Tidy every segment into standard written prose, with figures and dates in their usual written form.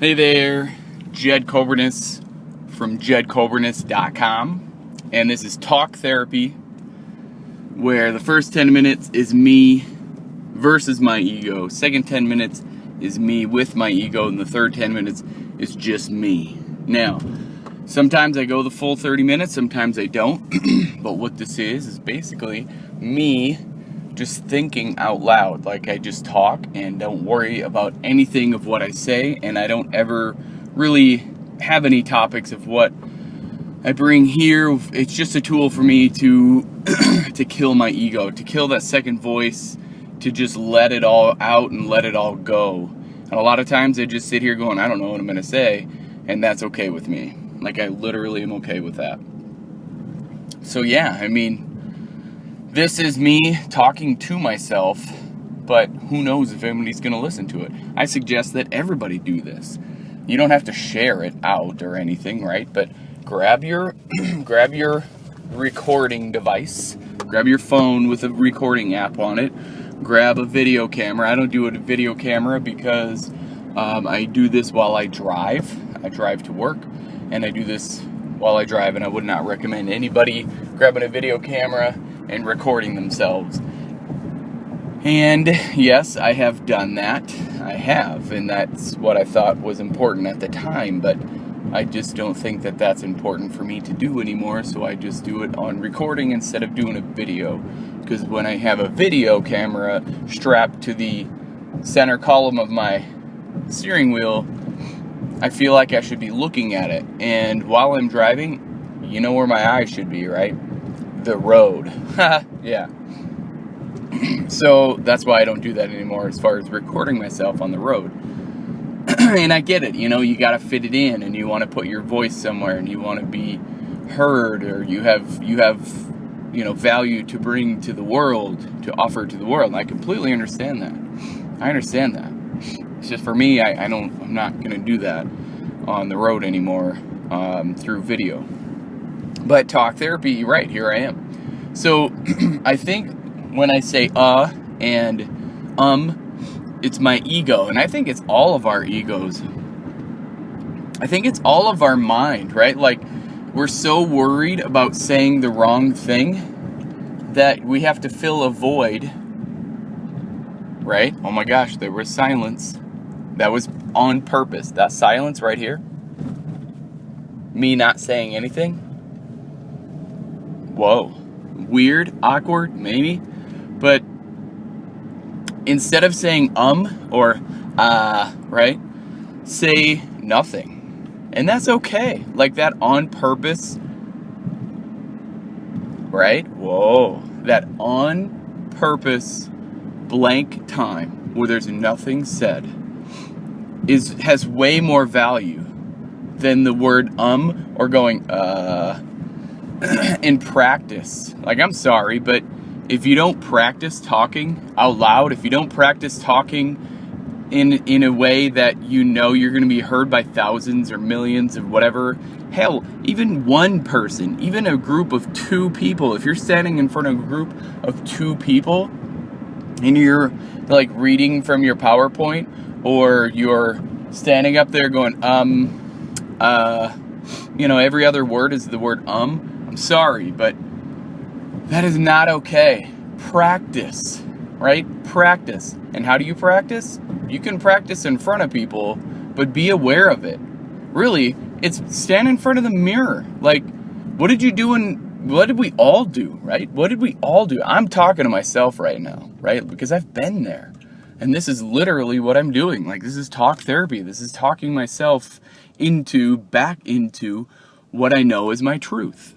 Hey there, Jed Coburnis from jedcoburnis.com, and this is Talk Therapy, where the first 10 minutes is me versus my ego, second 10 minutes is me with my ego, and the third 10 minutes is just me. Now, sometimes I go the full 30 minutes, sometimes I don't, but what this is basically me just thinking out loud, like I just talk and don't worry about anything of what I say, and I don't ever really have any topics of what I bring here. It's just a tool for me to to kill my ego, to kill that second voice, to just let it all out and let it all go. And a lot of times I just sit here going, I don't know what I'm going to say, and that's okay with me. Like, I literally am okay with that. So yeah, I mean, this is me talking to myself, but who knows if anybody's going to listen to it. I suggest that everybody do this. You don't have to share it out or anything, right? But grab your recording device, grab your phone with a recording app on it, grab a video camera. I don't do it a video camera because I do this while I drive. I drive to work, and I do this while I drive, and I would not recommend anybody grabbing a video camera and recording themselves. And yes, I have done that. I have, and that's what I thought was important at the time, but I just don't think that that's important for me to do anymore, so I just do it on recording instead of doing a video. Because when I have a video camera strapped to the center column of my steering wheel, I feel like I should be looking at it. And while I'm driving, you know where my eyes should be, right? The road. Yeah. So that's why I don't do that anymore as far as recording myself on the road. And I get it, you know, you gotta fit it in, and you want to put your voice somewhere, and you want to be heard, or you have value to bring to the world, to offer to the world. And I completely understand that. I understand that. It's just for me, I'm not gonna do that on the road anymore through video. But talk therapy, right, here I am. So I think when I say and it's my ego, and I think it's all of our egos. I think it's all of our mind, right? Like, we're so worried about saying the wrong thing that we have to fill a void, right? Oh my gosh, there was silence. That was on purpose. That silence right here, me not saying anything. Whoa. Weird, awkward, maybe. But instead of saying or right, say nothing. And that's okay. Like that on purpose, right? Whoa. That on purpose blank time where there's nothing said has way more value than the word or going in practice. Like, I'm sorry, but if you don't practice talking out loud, if you don't practice talking in a way that you know you're going to be heard by thousands or millions of whatever, hell, even one person, even a group of two people, if you're standing in front of a group of two people and you're like reading from your PowerPoint, or you're standing up there going, every other word is the word I'm sorry, but that is not okay. Practice, right? Practice. And how do you practice? You can practice in front of people, but be aware of it. Really, it's stand in front of the mirror. Like, what did we all do, right? What did we all do? I'm talking to myself right now, right? Because I've been there. And this is literally what I'm doing. Like, this is talk therapy. This is talking myself back into what I know is my truth.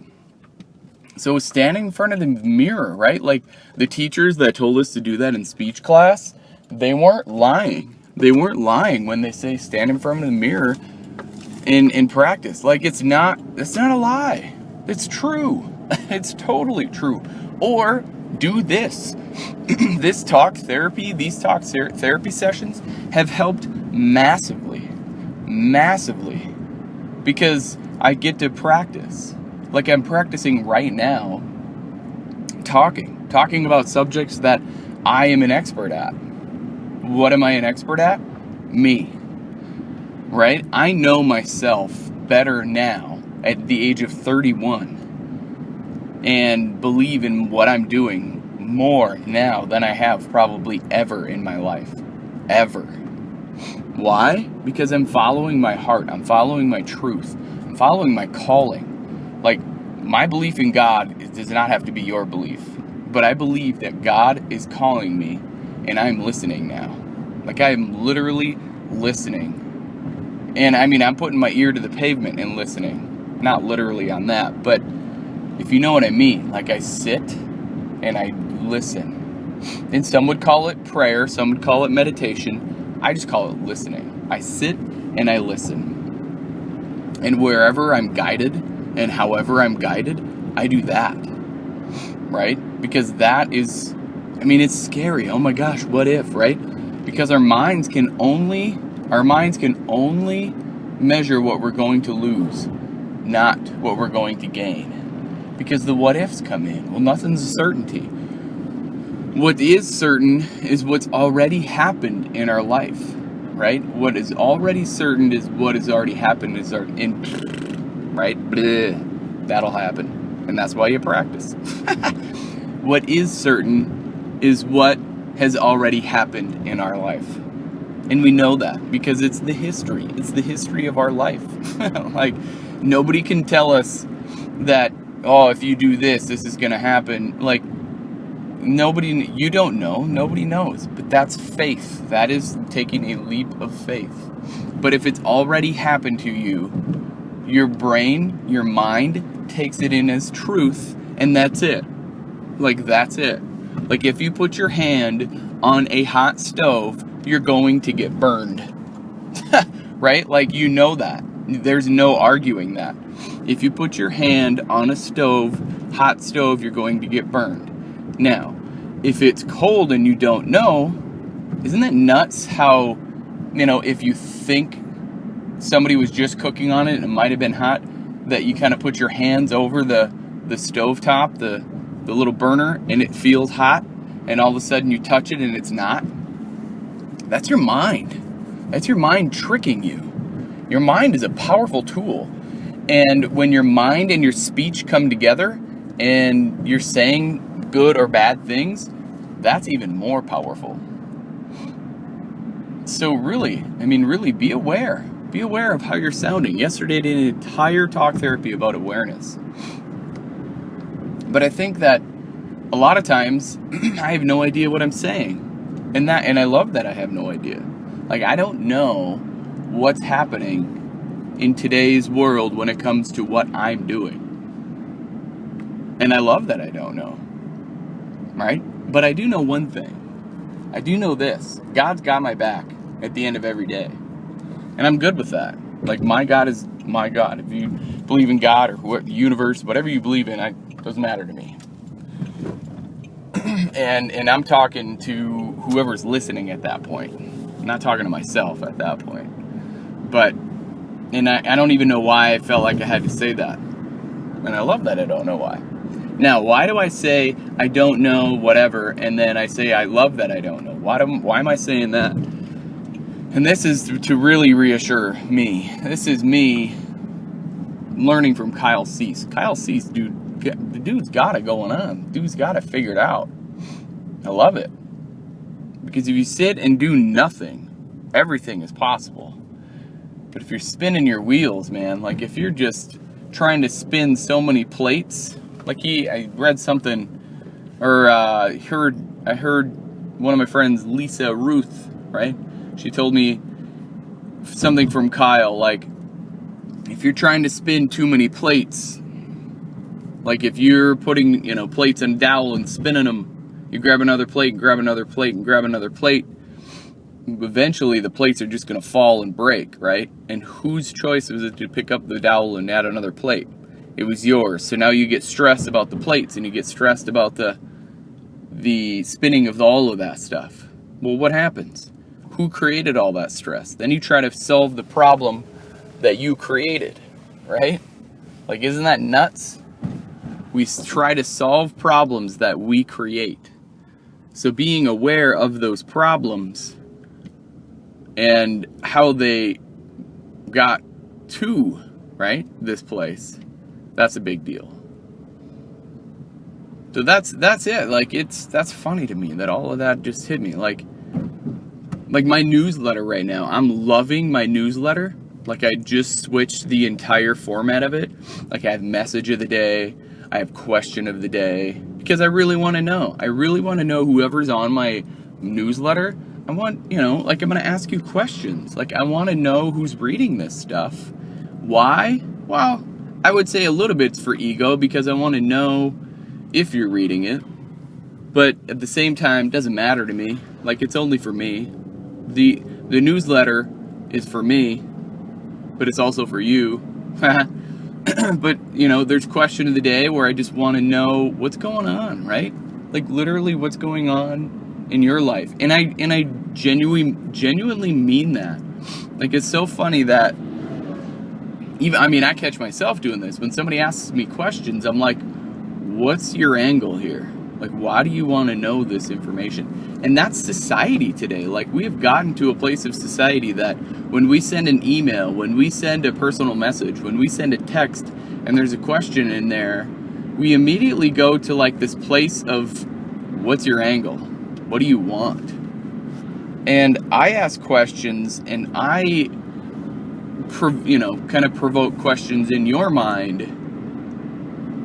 So standing in front of the mirror, right? Like, the teachers that told us to do that in speech class, they weren't lying. They weren't lying when they say stand in front of the mirror in practice. Like, it's not a lie. It's true. It's totally true. Or do this. These talk therapy sessions have helped massively, because I get to practice. Like, I'm practicing right now, talking about subjects that I am an expert at. What am I an expert at? Me. right? I know myself better now at the age of 31 and believe in what I'm doing more now than I have probably ever in my life. Ever. Why? Because I'm following my heart. I'm following my truth. I'm following my calling. Like, my belief in God does not have to be your belief. But I believe that God is calling me, and I'm listening now. Like, I'm literally listening. And I mean, I'm putting my ear to the pavement and listening. Not literally on that, but if you know what I mean. Like, I sit and I listen. And some would call it prayer, some would call it meditation. I just call it listening. I sit and I listen. And wherever I'm guided and however I'm guided, I do that. Right? Because that is, I mean, it's scary. Oh my gosh, what if, right? Because our minds can only measure what we're going to lose, not what we're going to gain. Because the what ifs come in. Well, nothing's a certainty. What is certain is what's already happened in our life, right? What is already certain is what has already happened, right? Bleh, that'll happen. And that's why you practice. What is certain is what has already happened in our life. And we know that because it's the history. It's the history of our life. Like, nobody can tell us that, oh, if you do this, this is going to happen. Like, you don't know. Nobody knows. But that's faith. That is taking a leap of faith. But if it's already happened to you, your brain, your mind takes it in as truth, and that's it. Like, that's it. Like, if you put your hand on a hot stove, you're going to get burned. Right? Like, you know that. There's no arguing that. If you put your hand on a stove, hot stove, you're going to get burned. Now, if it's cold and you don't know, isn't that nuts how, if you think somebody was just cooking on it and it might have been hot, that you kind of put your hands over the stovetop, the little burner, and it feels hot, and all of a sudden you touch it and it's not? That's your mind. That's your mind tricking you. Your mind is a powerful tool. And when your mind and your speech come together and you're saying good or bad things, that's even more powerful. So really be aware. Be aware of how you're sounding. Yesterday I did an entire talk therapy about awareness. But I think that a lot of times I have no idea what I'm saying. And I love that I have no idea. Like, I don't know what's happening in today's world when it comes to what I'm doing. And I love that I don't know. Right? But I do know one thing. I do know this. God's got my back at the end of every day. And I'm good with that. Like, my God is my God. If you believe in God or the universe, whatever you believe in, it doesn't matter to me. And I'm talking to whoever's listening at that point. I'm not talking to myself at that point. But, and I don't even know why I felt like I had to say that. And I love that I don't know why. Now, why do I say I don't know whatever, and then I say I love that I don't know? Why am I saying that? And this is to really reassure me. This is me learning from Kyle Cease. Kyle Cease, dude, the dude's got it going on. Dude's got it figured out. I love it. Because if you sit and do nothing, everything is possible. But if you're spinning your wheels, man, like if you're just trying to spin so many plates, like I read something, or I heard one of my friends, Lisa Ruth, right? She told me something from Kyle, like, if you're trying to spin too many plates, like if you're putting, plates in a dowel and spinning them, you grab another plate and grab another plate and grab another plate, eventually the plates are just going to fall and break, right? And whose choice was it to pick up the dowel and add another plate? It was yours. So now you get stressed about the plates and you get stressed about the spinning of all of that stuff. Well, what happens? Who created all that stress? Then you try to solve the problem that you created, right? Like, isn't that nuts? We try to solve problems that we create. So being aware of those problems and how they got to, right, this place, that's a big deal. So that's it. Like, that's funny to me that all of that just hit me. Like my newsletter right now, I'm loving my newsletter. Like, I just switched the entire format of it. Like, I have message of the day, I have question of the day, because I really want to know. I really want to know whoever's on my newsletter. I want, like, I'm going to ask you questions. Like, I want to know who's reading this stuff. Why? Well, I would say a little bit for ego, because I want to know if you're reading it. But at the same time, it doesn't matter to me. Like, it's only for me. The newsletter is for me, but it's also for you. But, there's question of the day where I just want to know what's going on, right? Like, literally what's going on in your life. And I genuinely mean that. Like, it's so funny that I catch myself doing this. When somebody asks me questions, I'm like, what's your angle here? Like, why do you want to know this information? And that's society today. Like, we have gotten to a place of society that when we send an email, when we send a personal message, when we send a text, and there's a question in there, we immediately go to, like, this place of, what's your angle? What do you want? And I ask questions, and I, kind of provoke questions in your mind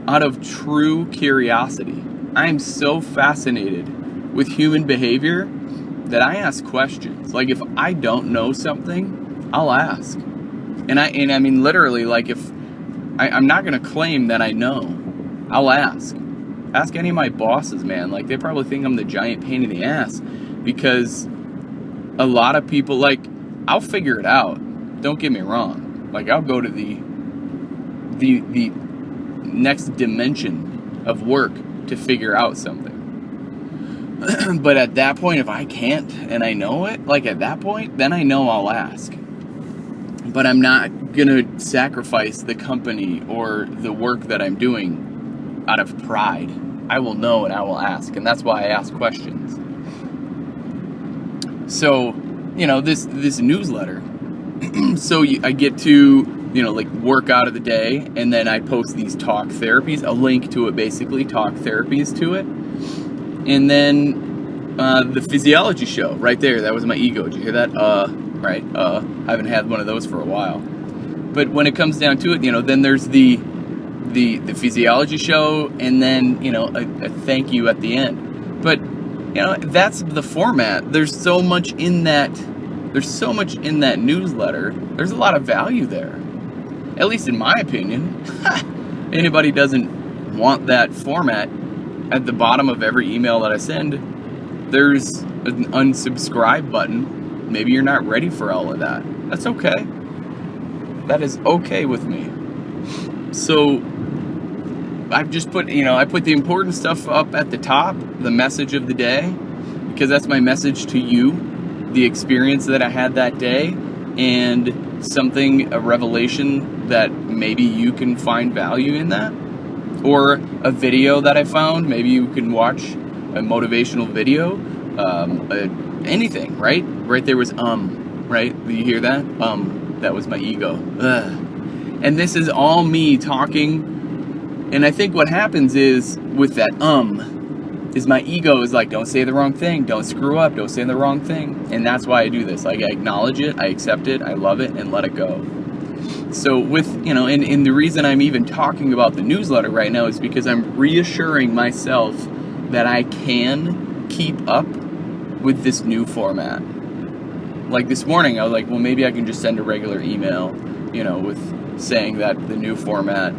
out of true curiosity. I'm so fascinated with human behavior that I ask questions. Like, if I don't know something, I'll ask. And I mean, literally, like, if I'm not going to claim that I know, I'll ask. Ask any of my bosses, man. Like, they probably think I'm the giant pain in the ass, because a lot of people, like, I'll figure it out. Don't get me wrong. Like, I'll go to the next dimension of work to figure out something. But at that point, if I can't and I know it, like, at that point, then I know I'll ask. But I'm not gonna sacrifice the company or the work that I'm doing out of pride. I will know and I will ask, and that's why I ask questions. So, this newsletter. So I get to, like, work out of the day, and then I post these talk therapies, a link to it, basically, talk therapies to it. And then the physiology show, right there, that was my ego. Did you hear that? Right? I haven't had one of those for a while. But when it comes down to it, then there's the physiology show, and then, a thank you at the end. But, that's the format. There's so much in that newsletter. There's a lot of value there. At least in my opinion. Anybody doesn't want that format, at the bottom of every email that I send, there's an unsubscribe button. Maybe you're not ready for all of that. That's okay. That is okay with me. So I've just put, I put the important stuff up at the top, the message of the day, because that's my message to you, the experience that I had that day, and a revelation that maybe you can find value in that, or a video that I found. Maybe you can watch a motivational video, anything, right? Right there was right? Do you hear that? That was my ego. And this is all me talking. And I think what happens is, with that is my ego is like, don't say the wrong thing, don't screw up, don't say the wrong thing. And that's why I do this. Like, I acknowledge it, I accept it, I love it, and let it go. So with, and the reason I'm even talking about the newsletter right now is because I'm reassuring myself that I can keep up with this new format. Like, this morning, I was like, well, maybe I can just send a regular email, with saying that the new format,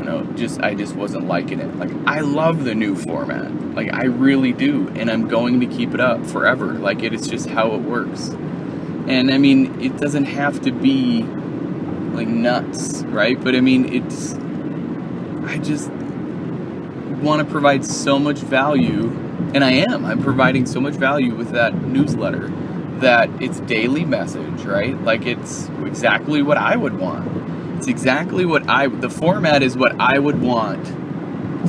I just wasn't liking it. Like, I love the new format. Like, I really do. And I'm going to keep it up forever. Like, it is just how it works. And, I mean, it doesn't have to be, like, nuts, right? But, I mean, I just want to provide so much value. And I'm providing so much value with that newsletter, that it's daily message, right? Like, it's exactly what I would want. It's exactly what the format is what I would want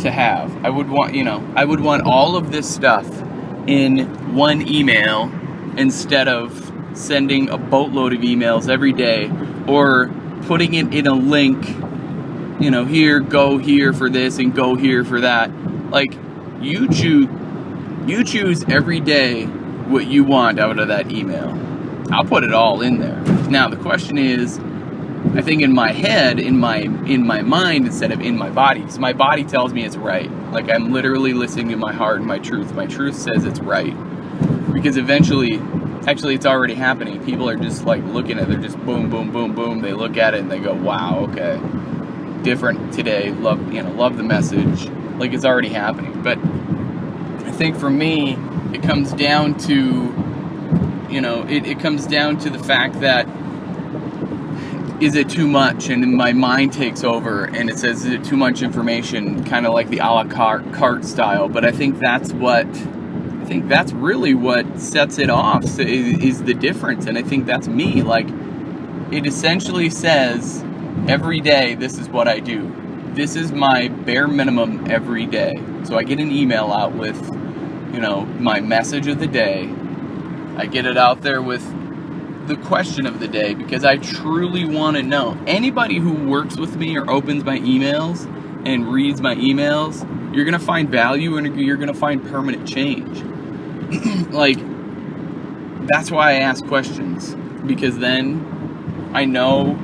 to have. I would want all of this stuff in one email, instead of sending a boatload of emails every day or putting it in a link, here, go here for this and go here for that. Like, you choose every day what you want out of that email. I'll put it all in there. Now the question is, I think in my head, in my mind instead of in my body, because my body tells me it's right. Like, I'm literally listening to my heart and my truth. My truth says it's right, because eventually, actually, it's already happening. People are just like looking at it. They're just boom, boom, boom, boom. They look at it and they go, wow, okay, different today. Love the message. Like, it's already happening. But I think for me, it comes down to, it comes down to the fact that, is it too much? And my mind takes over and it says, is it too much information? Kind of like the a la carte style. But I think that's really what sets it off, is the difference. And I think that's me. Like, it essentially says, every day, this is what I do. This is my bare minimum every day. So I get an email out with, my message of the day. I get it out there with the question of the day, because I truly want to know. Anybody who works with me or opens my emails and reads my emails, you're going to find value and you're going to find permanent change. Like, that's why I ask questions, because then I know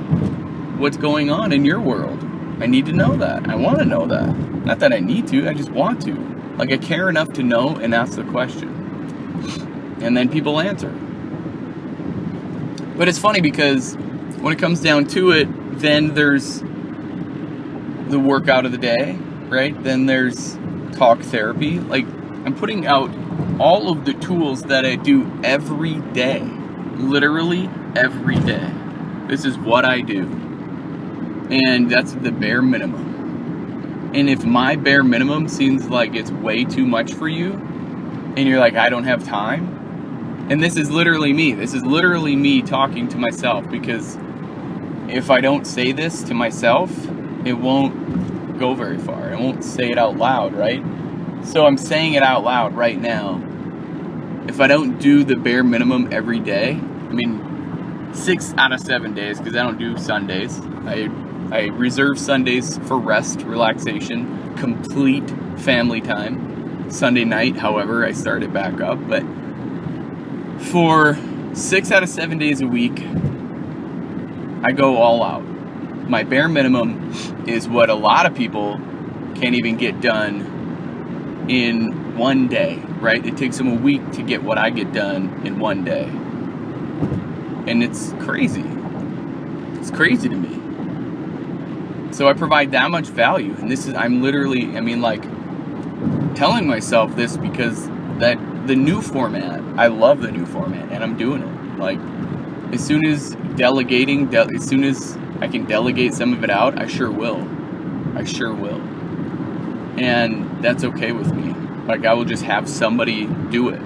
what's going on in your world. I need to know that. I want to know that. Not that I need to, I just want to. Like, I care enough to know and ask the question. And then people answer. But it's funny, because when it comes down to it, then there's the workout of the day, right? Then there's talk therapy. Like, I'm putting out all of the tools that I do every day. Literally every day. This is what I do. And that's the bare minimum. And if my bare minimum seems like it's way too much for you, and you're like, I don't have time, and this is literally me. This is literally me talking to myself, because if I don't say this to myself, it won't go very far. I won't say it out loud, right? So I'm saying it out loud right now. If I don't do the bare minimum every day, 6 out of 7 days, because I don't do Sundays. I reserve Sundays for rest, relaxation, complete family time. Sunday night, however, I start it back up. But for 6 out of 7 days a week, I go all out. My bare minimum is what a lot of people can't even get done in one day, right? It takes them a week to get what I get done in one day. And it's crazy. It's crazy to me. So I provide that much value. And I'm literally, telling myself this, because that the new format, I love the new format, and I'm doing it. Like, as soon as as soon as I can delegate some of it out, I sure will. And that's okay with me. Like, I will just have somebody do it.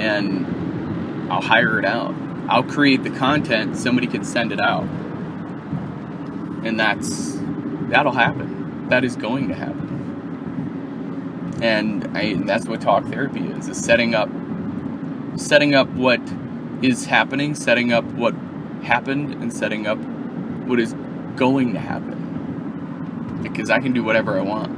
And I'll hire it out. I'll create the content, somebody can send it out. And that'll happen. That is going to happen. And that's what talk therapy is setting up what is happening, setting up what happened, and setting up what is going to happen. Because I can do whatever I want.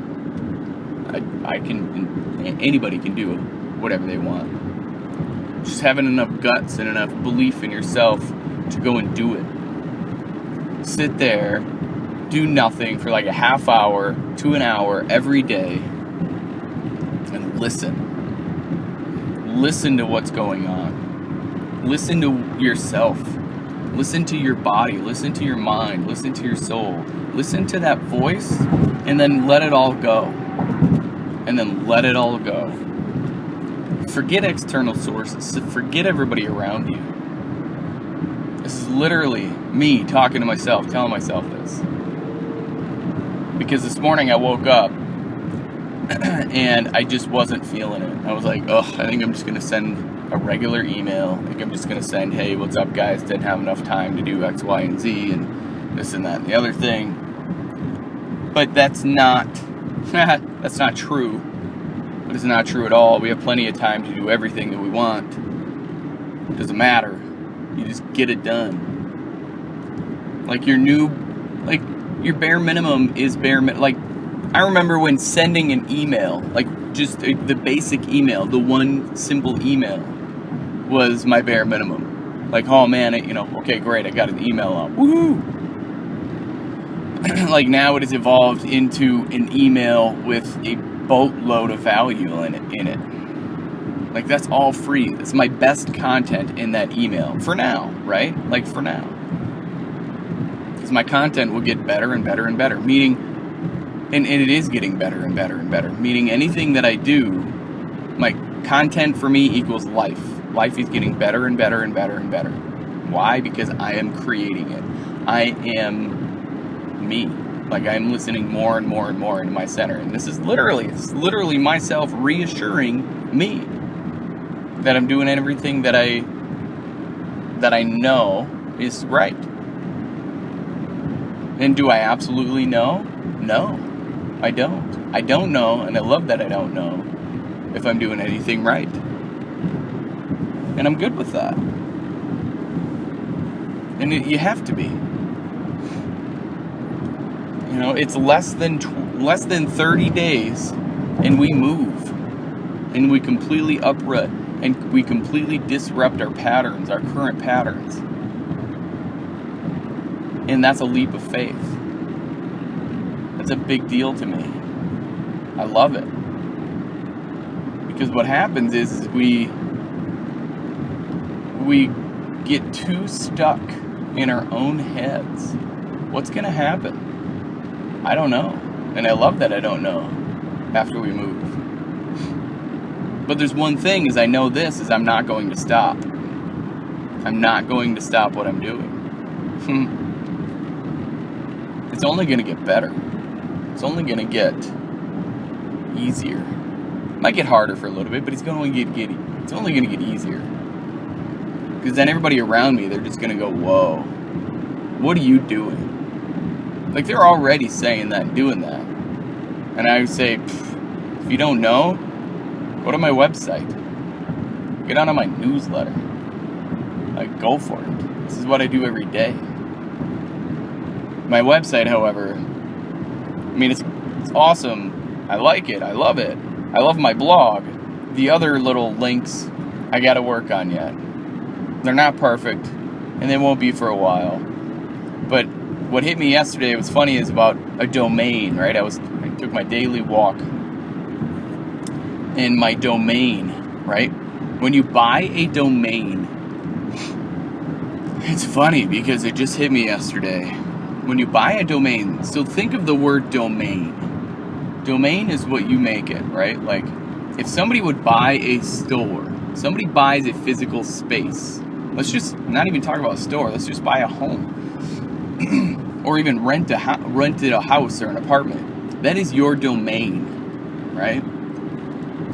Anybody can do whatever they want. Just having enough guts and enough belief in yourself to go and do it. Sit there, do nothing for like a half hour to an hour every day, and listen. Listen to what's going on. Listen to yourself. Listen to your body. Listen to your mind. Listen to your soul. Listen to that voice, and then let it all go. Forget external sources. Forget everybody around you. This is literally me talking to myself, telling myself this. Because this morning I woke up and I just wasn't feeling it. I was like, I think I'm just going to send a regular email. I think I'm just going to send, hey, what's up, guys? Didn't have enough time to do X, Y, and Z, and this and that and the other thing. But that's not true. But it's not true at all. We have plenty of time to do everything that we want. It doesn't matter. You just get it done. Like your bare minimum is like, I remember when sending an email, like just the basic email, the one simple email was my bare minimum. Like, oh man, okay, great, I got an email out. Woohoo! Like now it has evolved into an email with a boatload of value in it. Like that's all free. It's my best content in that email for now, right? Like for now. Because my content will get better and better and better. Meaning, and it is getting better and better and better. Meaning anything that I do, my content for me equals life. Life is getting better and better and better and better. Why? Because I am creating it. I am me. Like I'm listening more and more and more into my center. And this is literally myself reassuring me that I'm doing everything that I know is right. And do I absolutely know? No, I don't. I don't know, and I love that I don't know if I'm doing anything right. And I'm good with that. And you have to be. It's less than 30 days, and we move, and we completely uproot, and we completely disrupt our patterns, our current patterns. And that's a leap of faith. That's a big deal to me. I love it. Because what happens is we get too stuck in our own heads. What's going to happen? I don't know. And I love that I don't know after we move. But there's one thing is I know this is I'm not going to stop. I'm not going to stop what I'm doing. It's only going to get better. It's only going to get easier. It might get harder for a little bit, but it's only going to get easier. Because then everybody around me, they're just going to go, whoa, what are you doing? Like they're already saying that and doing that. And I would say, if you don't know, go to my website. Get on my newsletter. Like, go for it. This is what I do every day. My website, however, it's awesome. I like it. I love it. I love my blog. The other little links I gotta work on yet. They're not perfect, and they won't be for a while. But what hit me yesterday was funny is about a domain, right? I took my daily walk, and my domain, right? When you buy a domain, it's funny because it just hit me yesterday. When you buy a domain, so think of the word domain. Domain is what you make it, right? Like, if somebody would buy a store, somebody buys a physical space. Let's just not even talk about a store. Let's just buy a home. Or even rented a house or an apartment. That is your domain, right?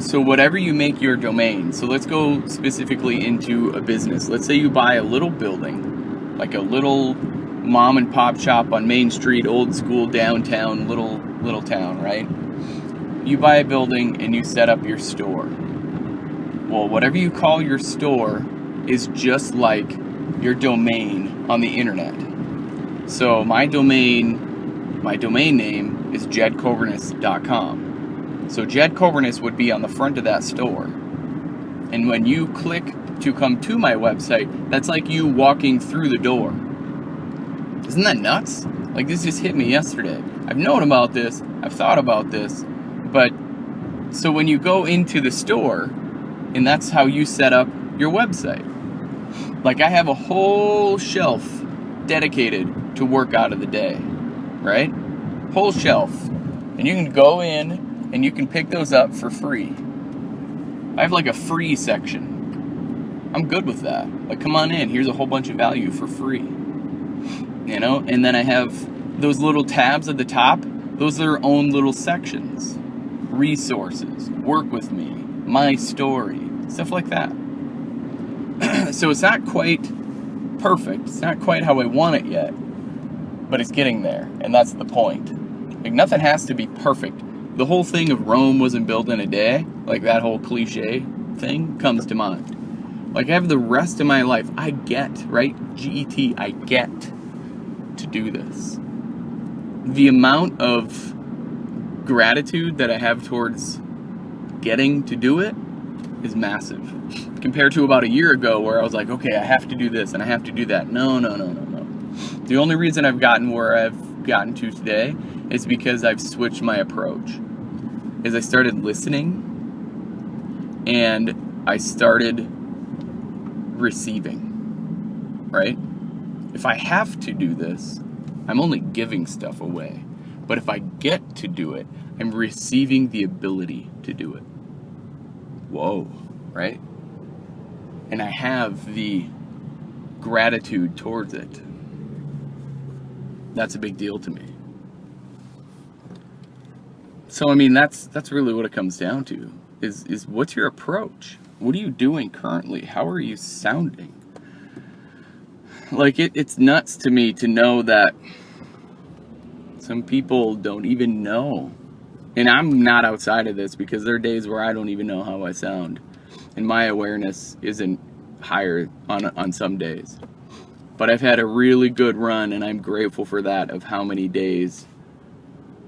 So whatever you make your domain. So let's go specifically into a business. Let's say you buy a little building, like a little mom and pop shop on Main Street, old school downtown, little town, right? You buy a building and you set up your store. Well, whatever you call your store is just like your domain on the internet. So my domain name is jedcobernus.com. So Jed Cobernus would be on the front of that store. And when you click to come to my website, that's like you walking through the door. Isn't that nuts? Like, this just hit me yesterday. I've known about this, I've thought about this, but so when you go into the store, and that's how you set up your website. Like, I have a whole shelf dedicated to work out of the day, right? Whole shelf. And you can go in and you can pick those up for free. I have like a free section. I'm good with that. Like, come on in, here's a whole bunch of value for free. And then I have those little tabs at the top. Those are their own little sections. Resources, work with me, my story, stuff like that. So it's not quite perfect. It's not quite how I want it yet, but it's getting there, and that's the point. Like, nothing has to be perfect. The whole thing of Rome wasn't built in a day, like that whole cliche thing comes to mind. Like, I have the rest of my life. I get, right? GET, I get to do this. The amount of gratitude that I have towards getting to do it is massive. Compared to about a year ago where I was like, okay, I have to do this and I have to do that. No. The only reason I've gotten where I've gotten to today is because I've switched my approach. Is I started listening and I started receiving, right? If I have to do this, I'm only giving stuff away. But if I get to do it, I'm receiving the ability to do it. Whoa, right? And I have the gratitude towards it. That's a big deal to me. So, I mean, that's really what it comes down to, is what's your approach? What are you doing currently? How are you sounding? Like, it's nuts to me to know that some people don't even know. And I'm not outside of this because there are days where I don't even know how I sound. And my awareness isn't higher on some days. But I've had a really good run, and I'm grateful for that, of how many days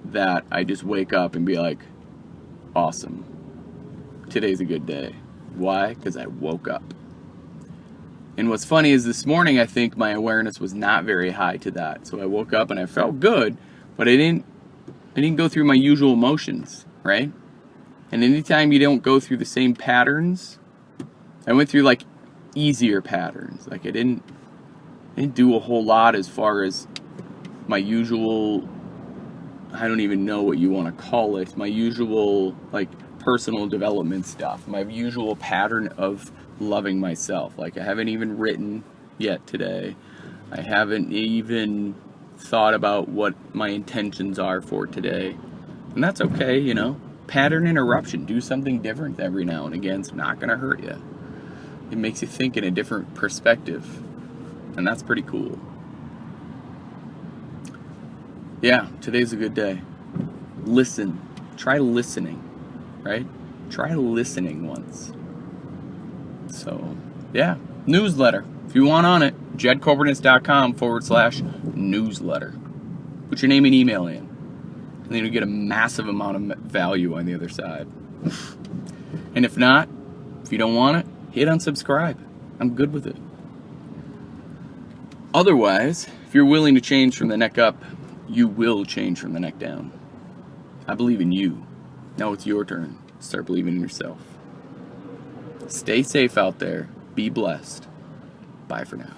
that I just wake up and be like, awesome. Today's a good day. Why? Because I woke up. And what's funny is this morning, I think my awareness was not very high to that. So I woke up and I felt good, but I didn't go through my usual motions, right? And anytime you don't go through the same patterns, I went through like easier patterns. Like I didn't do a whole lot as far as my usual, I don't even know what you want to call it, my usual like personal development stuff, my usual pattern of loving myself. Like I haven't even written yet today. I haven't even thought about what my intentions are for today. And that's okay, you know. Pattern interruption. Do something different every now and again. It's not going to hurt you. It makes you think in a different perspective. And that's pretty cool. Yeah, today's a good day. Listen. Try listening, right? Try listening once. So, yeah. Newsletter. If you want on it, jedcobernus.com/newsletter. Put your name and email in. And then you'll get a massive amount of value on the other side. And if not, if you don't want it, hit unsubscribe. I'm good with it. Otherwise, if you're willing to change from the neck up, you will change from the neck down. I believe in you. Now it's your turn. Start believing in yourself. Stay safe out there. Be blessed. Bye for now.